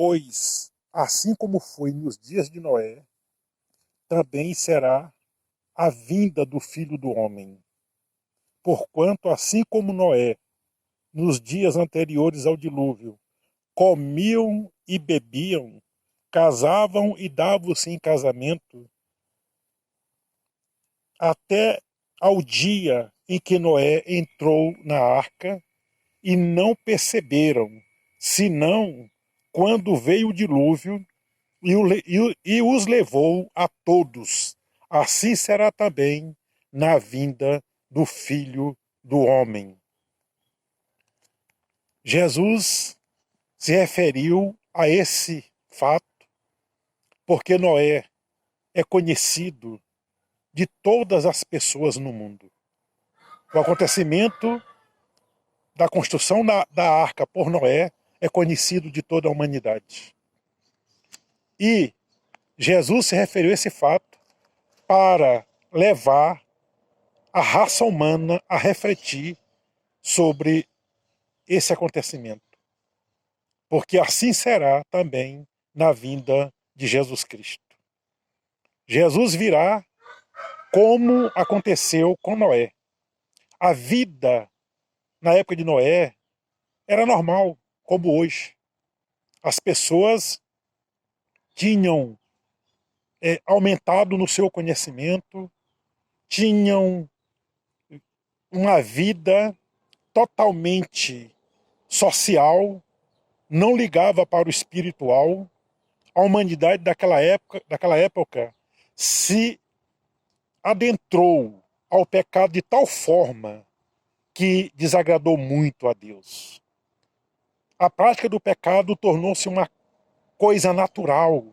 Pois, assim como foi nos dias de Noé, também será a vinda do Filho do Homem. Porquanto, assim como Noé, nos dias anteriores ao dilúvio, comiam e bebiam, casavam e davam-se em casamento, até ao dia em que Noé entrou na arca, e não perceberam, senão quando veio o dilúvio e os levou a todos. Assim será também na vinda do Filho do Homem. Jesus se referiu a esse fato porque Noé é conhecido de todas as pessoas no mundo. O acontecimento da construção da arca por Noé é conhecido de toda a humanidade. E Jesus se referiu a esse fato para levar a raça humana a refletir sobre esse acontecimento. Porque assim será também na vinda de Jesus Cristo. Jesus virá como aconteceu com Noé. A vida na época de Noé era normal, como hoje. As pessoas tinham aumentado no seu conhecimento, tinham uma vida totalmente social, não ligava para o espiritual. A humanidade daquela época se adentrou ao pecado de tal forma que desagradou muito a Deus. A prática do pecado tornou-se uma coisa natural,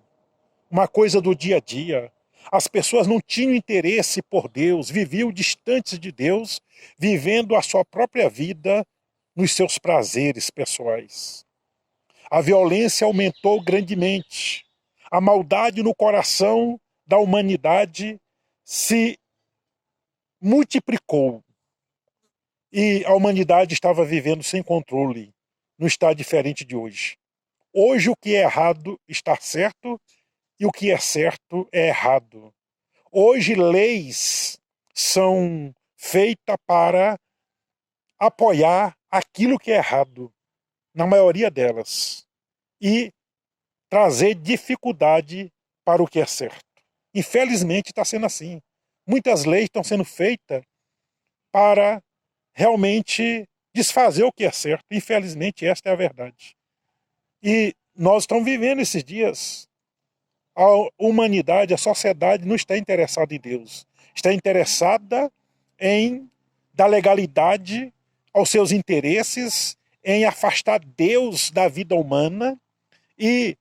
uma coisa do dia a dia. As pessoas não tinham interesse por Deus, viviam distantes de Deus, vivendo a sua própria vida nos seus prazeres pessoais. A violência aumentou grandemente. A maldade no coração da humanidade se multiplicou. E a humanidade estava vivendo sem controle. Não está diferente de hoje. Hoje o que é errado está certo e o que é certo é errado. Hoje leis são feitas para apoiar aquilo que é errado, na maioria delas, e trazer dificuldade para o que é certo. Infelizmente está sendo assim. Muitas leis estão sendo feitas para realmente desfazer o que é certo. Infelizmente esta é a verdade. E nós estamos vivendo esses dias. A humanidade, a sociedade não está interessada em Deus. Está interessada em dar legalidade aos seus interesses, em afastar Deus da vida humana e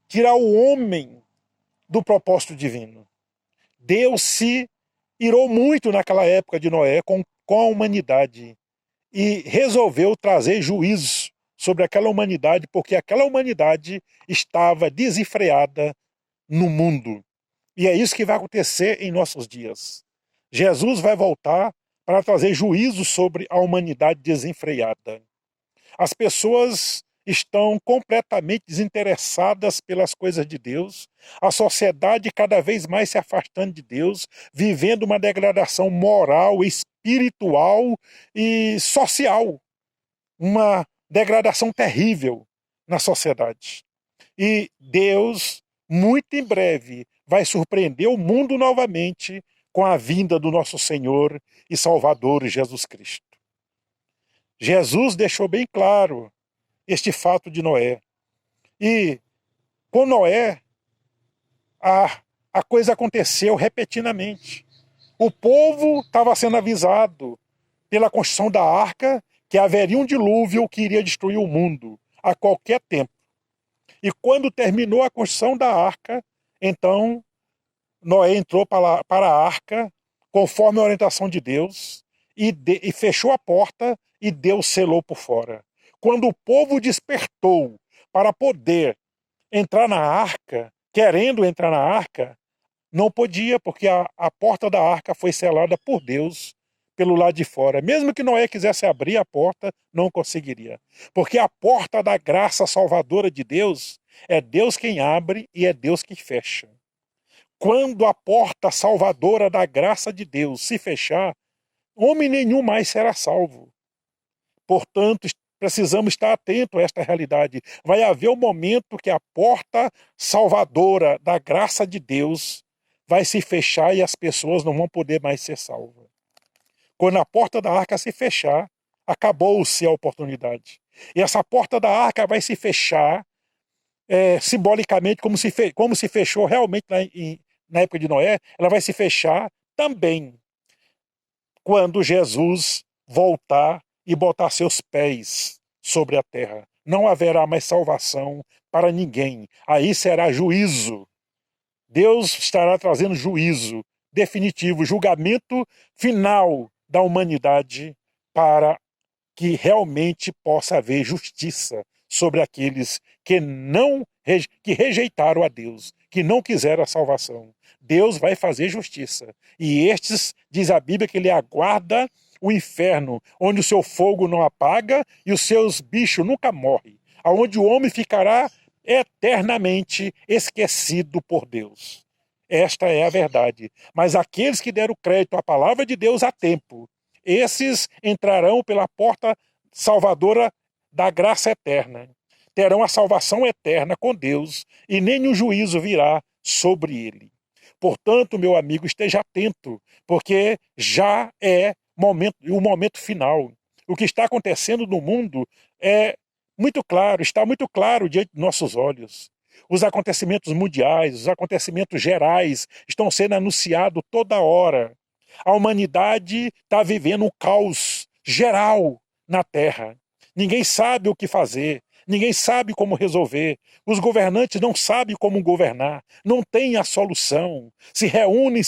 tirar o homem do propósito divino. Deus se irou muito naquela época de Noé com a humanidade e resolveu trazer juízo sobre aquela humanidade, porque aquela humanidade estava desenfreada no mundo. E é isso que vai acontecer em nossos dias. Jesus vai voltar para trazer juízo sobre a humanidade desenfreada. As pessoas estão completamente desinteressadas pelas coisas de Deus, a sociedade cada vez mais se afastando de Deus, vivendo uma degradação moral, espiritual e social. Uma degradação terrível na sociedade. E Deus, muito em breve, vai surpreender o mundo novamente com a vinda do nosso Senhor e Salvador Jesus Cristo. Jesus deixou bem claro este fato de Noé. E com Noé, a coisa aconteceu repentinamente. O povo estava sendo avisado pela construção da arca que haveria um dilúvio que iria destruir o mundo a qualquer tempo. E quando terminou a construção da arca, então Noé entrou para a arca conforme a orientação de Deus e fechou a porta e Deus selou por fora. Quando o povo despertou para poder entrar na arca, querendo entrar na arca, não podia, porque a porta da arca foi selada por Deus pelo lado de fora. Mesmo que Noé quisesse abrir a porta, não conseguiria. Porque a porta da graça salvadora de Deus é Deus quem abre e é Deus que fecha. Quando a porta salvadora da graça de Deus se fechar, homem nenhum mais será salvo. Portanto, precisamos estar atentos a esta realidade. Vai haver um momento que a porta salvadora da graça de Deus vai se fechar e as pessoas não vão poder mais ser salvas. Quando a porta da arca se fechar, acabou-se a oportunidade. E essa porta da arca vai se fechar simbolicamente, como se fechou realmente na época de Noé, ela vai se fechar também quando Jesus voltar e botar seus pés sobre a terra. Não haverá mais salvação para ninguém. Aí será juízo. Deus estará trazendo juízo definitivo, julgamento final da humanidade para que realmente possa haver justiça sobre aqueles que rejeitaram a Deus, que não quiseram a salvação. Deus vai fazer justiça. E estes, diz a Bíblia, que ele aguarda o inferno, onde o seu fogo não apaga e os seus bichos nunca morrem, aonde o homem ficará eternamente esquecido por Deus. Esta é a verdade. Mas aqueles que deram crédito à palavra de Deus a tempo, esses entrarão pela porta salvadora da graça eterna. Terão a salvação eterna com Deus e nenhum juízo virá sobre ele. Portanto, meu amigo, esteja atento, porque já é o momento final. O que está acontecendo no mundo é muito claro, está muito claro diante de nossos olhos. Os acontecimentos mundiais, os acontecimentos gerais estão sendo anunciados toda hora. A humanidade está vivendo um caos geral na Terra. Ninguém sabe o que fazer, ninguém sabe como resolver. Os governantes não sabem como governar, não têm a solução. Se reúnem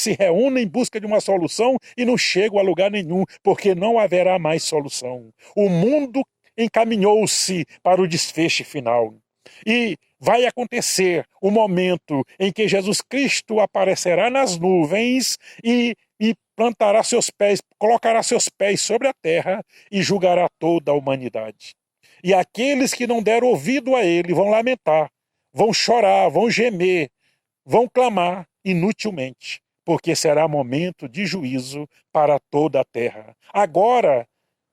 em busca de uma solução e não chegam a lugar nenhum, porque não haverá mais solução. O mundo encaminhou-se para o desfecho final. E vai acontecer o momento em que Jesus Cristo aparecerá nas nuvens e plantará seus pés, colocará seus pés sobre a terra e julgará toda a humanidade. E aqueles que não deram ouvido a ele vão lamentar, vão chorar, vão gemer, vão clamar inutilmente, porque será momento de juízo para toda a terra. Agora,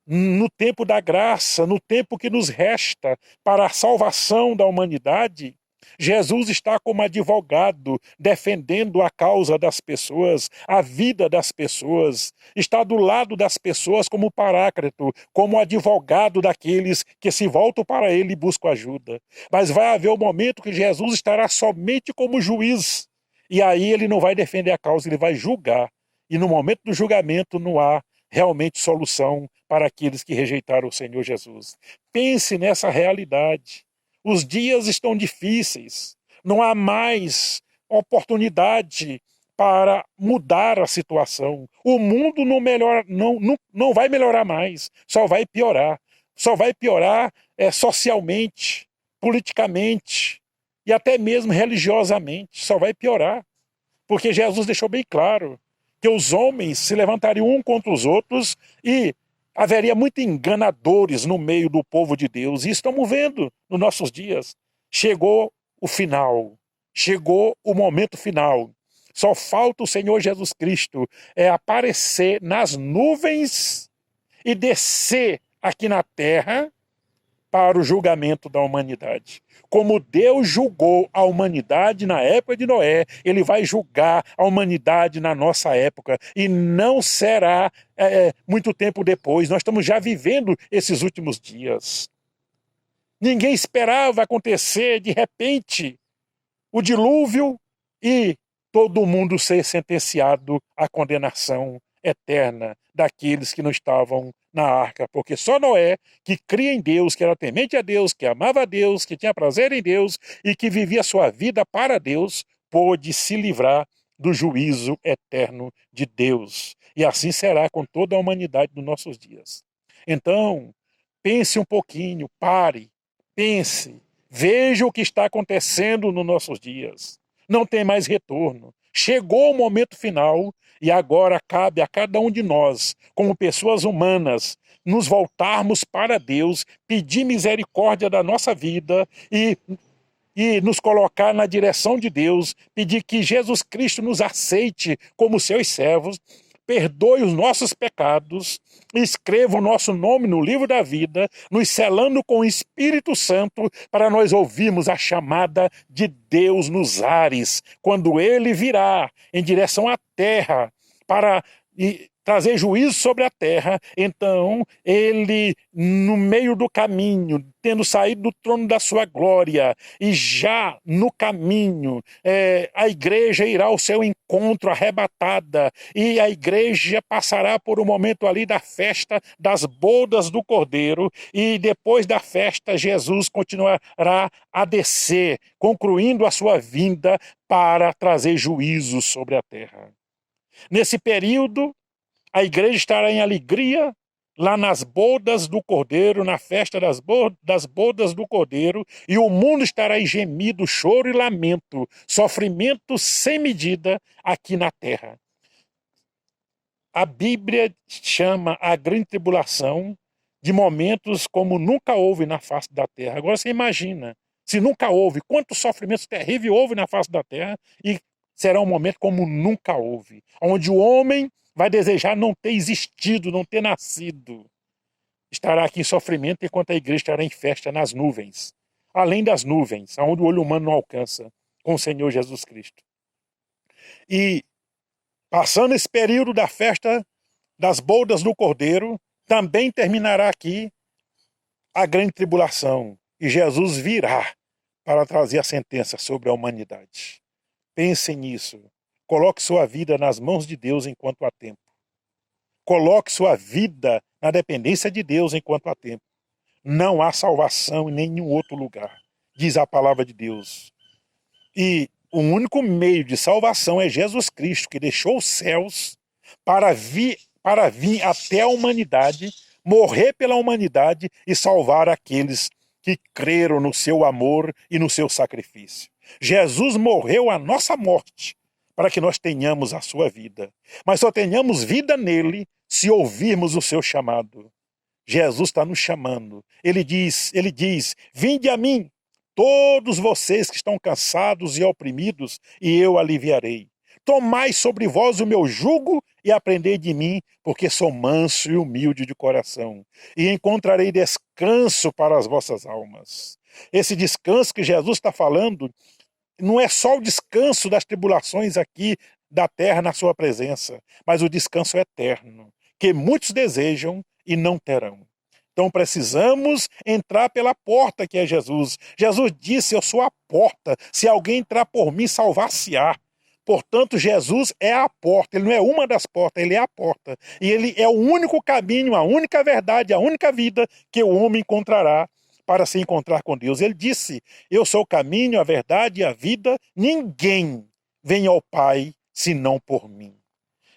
no tempo da graça, no tempo que nos resta para a salvação da humanidade, Jesus está como advogado, defendendo a causa das pessoas, a vida das pessoas. Está do lado das pessoas como paráclito, como advogado daqueles que se voltam para ele e buscam ajuda. Mas vai haver um momento que Jesus estará somente como juiz. E aí ele não vai defender a causa, ele vai julgar. E no momento do julgamento não há realmente solução para aqueles que rejeitaram o Senhor Jesus. Pense nessa realidade. Os dias estão difíceis, não há mais oportunidade para mudar a situação. O mundo não vai melhorar mais, só vai piorar. Só vai piorar socialmente, politicamente e até mesmo religiosamente. Só vai piorar. Porque Jesus deixou bem claro que os homens se levantariam um contra os outros e haveria muitos enganadores no meio do povo de Deus. E estamos vendo nos nossos dias. Chegou o final. Chegou o momento final. Só falta o Senhor Jesus Cristo aparecer nas nuvens e descer aqui na terra para o julgamento da humanidade. Como Deus julgou a humanidade na época de Noé, ele vai julgar a humanidade na nossa época. E não será muito tempo depois. Nós estamos já vivendo esses últimos dias. Ninguém esperava acontecer de repente o dilúvio e todo mundo ser sentenciado à condenação eterna daqueles que não estavam na arca, porque só Noé, que cria em Deus, que era temente a Deus, que amava a Deus, que tinha prazer em Deus e que vivia sua vida para Deus, pôde se livrar do juízo eterno de Deus. E assim será com toda a humanidade nos nossos dias. Então, pense um pouquinho, pare, pense, veja o que está acontecendo nos nossos dias. Não tem mais retorno. Chegou o momento final e agora cabe a cada um de nós, como pessoas humanas, nos voltarmos para Deus, pedir misericórdia da nossa vida e nos colocar na direção de Deus, pedir que Jesus Cristo nos aceite como seus servos, perdoe os nossos pecados, escreva o nosso nome no livro da vida, nos selando com o Espírito Santo, para nós ouvirmos a chamada de Deus nos ares, quando Ele virá em direção à terra para trazer juízo sobre a terra. Então ele, no meio do caminho, tendo saído do trono da sua glória, e já no caminho, a igreja irá ao seu encontro arrebatada, e a igreja passará por um momento ali da festa das bodas do Cordeiro, e depois da festa Jesus continuará a descer, concluindo a sua vinda para trazer juízo sobre a terra. Nesse período, a igreja estará em alegria lá nas bodas do Cordeiro, na festa das bodas do Cordeiro, e o mundo estará em gemido, choro e lamento, sofrimento sem medida aqui na terra. A Bíblia chama a grande tribulação de momentos como nunca houve na face da terra. Agora você imagina, se nunca houve, quantos sofrimentos terríveis houve na face da terra, e será um momento como nunca houve, onde o homem vai desejar não ter existido, não ter nascido. Estará aqui em sofrimento, enquanto a igreja estará em festa nas nuvens. Além das nuvens, aonde o olho humano não alcança, com o Senhor Jesus Cristo. E, passando esse período da festa das bodas do Cordeiro, também terminará aqui a grande tribulação. E Jesus virá para trazer a sentença sobre a humanidade. Pensem nisso. Coloque sua vida nas mãos de Deus enquanto há tempo. Coloque sua vida na dependência de Deus enquanto há tempo. Não há salvação em nenhum outro lugar, diz a palavra de Deus. E o único meio de salvação é Jesus Cristo, que deixou os céus para vir até a humanidade, morrer pela humanidade e salvar aqueles que creram no seu amor e no seu sacrifício. Jesus morreu a nossa morte, para que nós tenhamos a sua vida. Mas só tenhamos vida nele se ouvirmos o seu chamado. Jesus está nos chamando. Ele diz, vinde a mim, todos vocês que estão cansados e oprimidos, e eu aliviarei. Tomai sobre vós o meu jugo e aprendei de mim, porque sou manso e humilde de coração, e encontrarei descanso para as vossas almas. Esse descanso que Jesus está falando não é só o descanso das tribulações aqui da terra na sua presença, mas o descanso eterno, que muitos desejam e não terão. Então precisamos entrar pela porta que é Jesus. Jesus disse, eu sou a porta, se alguém entrar por mim, salvar-se-á. Portanto, Jesus é a porta, ele não é uma das portas, ele é a porta. E ele é o único caminho, a única verdade, a única vida que o homem encontrará para se encontrar com Deus. Ele disse, eu sou o caminho, a verdade e a vida, ninguém vem ao Pai senão por mim.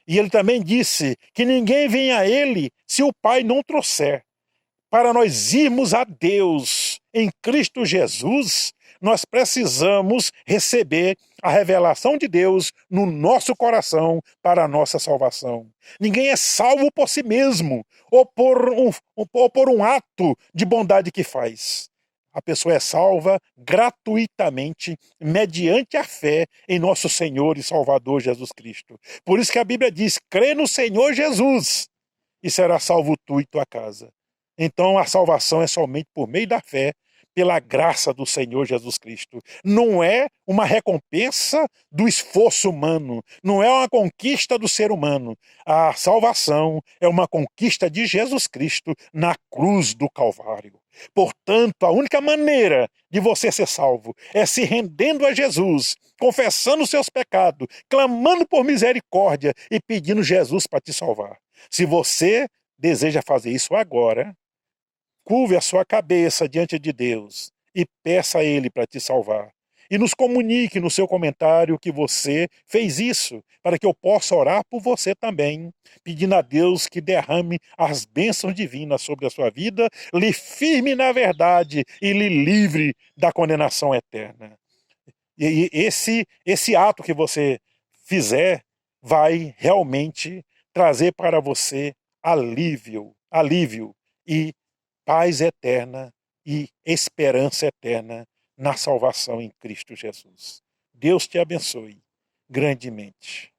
E ele também disse que ninguém vem a ele se o Pai não trouxer. Para nós irmos a Deus em Cristo Jesus, nós precisamos receber a revelação de Deus no nosso coração para a nossa salvação. Ninguém é salvo por si mesmo ou por um ato de bondade que faz. A pessoa é salva gratuitamente, mediante a fé em nosso Senhor e Salvador Jesus Cristo. Por isso que a Bíblia diz, crê no Senhor Jesus e será salvo tu e tua casa. Então a salvação é somente por meio da fé, pela graça do Senhor Jesus Cristo. Não é uma recompensa do esforço humano, não é uma conquista do ser humano. A salvação é uma conquista de Jesus Cristo na cruz do Calvário. Portanto, a única maneira de você ser salvo é se rendendo a Jesus, confessando seus pecados, clamando por misericórdia e pedindo Jesus para te salvar. Se você deseja fazer isso agora, curve a sua cabeça diante de Deus e peça a Ele para te salvar. E nos comunique no seu comentário que você fez isso, para que eu possa orar por você também, pedindo a Deus que derrame as bênçãos divinas sobre a sua vida, lhe firme na verdade e lhe livre da condenação eterna. E esse ato que você fizer vai realmente trazer para você alívio e paz eterna e esperança eterna na salvação em Cristo Jesus. Deus te abençoe grandemente.